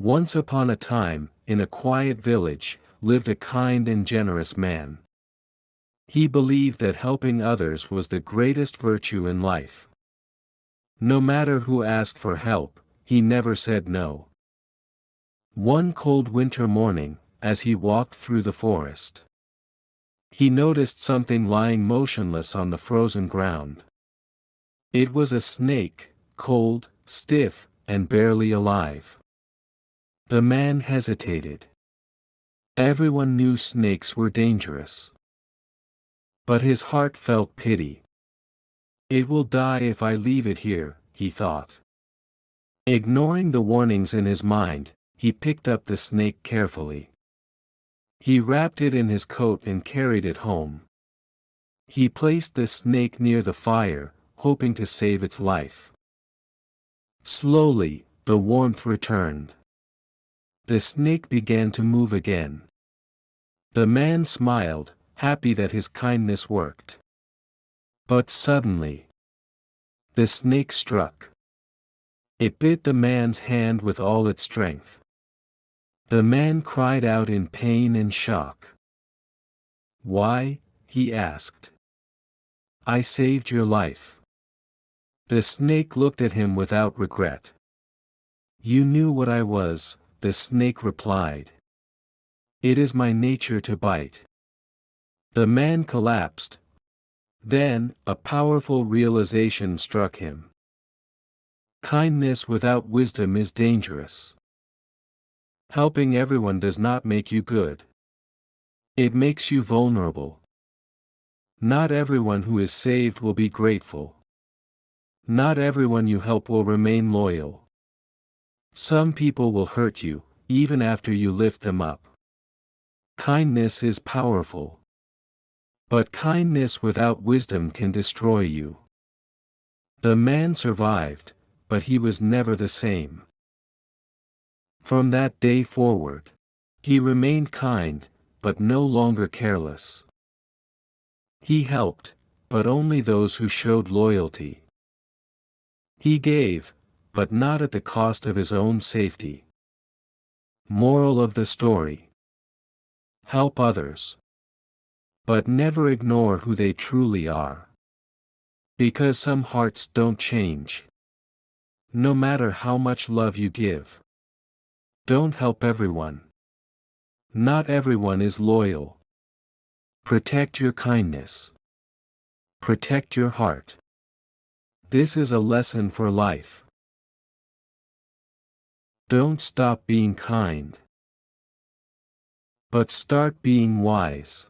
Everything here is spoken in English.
Once upon a time, in a quiet village, lived a kind and generous man. He believed that helping others was the greatest virtue in life. No matter who asked for help, he never said no. One cold winter morning, as he walked through the forest, he noticed something lying motionless on the frozen ground. It was a snake, cold, stiff, and barely alive. The man hesitated. Everyone knew snakes were dangerous. But his heart felt pity. It will die if I leave it here, he thought. Ignoring the warnings in his mind, he picked up the snake carefully. He wrapped it in his coat and carried it home. He placed the snake near the fire, hoping to save its life. Slowly, the warmth returned. The snake began to move again. The man smiled, happy that his kindness worked. But suddenly, the snake struck. It bit the man's hand with all its strength. The man cried out in pain and shock. "Why?" he asked. "I saved your life." The snake looked at him without regret. "You knew what I was," the snake replied. "It is my nature to bite." The man collapsed. Then, a powerful realization struck him. Kindness without wisdom is dangerous. Helping everyone does not make you good. It makes you vulnerable. Not everyone who is saved will be grateful. Not everyone you help will remain loyal. Some people will hurt you, even after you lift them up. Kindness is powerful. But kindness without wisdom can destroy you. The man survived, but he was never the same. From that day forward, he remained kind, but no longer careless. He helped, but only those who showed loyalty. He gave, but not at the cost of his own safety. Moral of the story: help others, but never ignore who they truly are. Because some hearts don't change. No matter how much love you give. Don't help everyone. Not everyone is loyal. Protect your kindness. Protect your heart. This is a lesson for life. Don't stop being kind, but start being wise.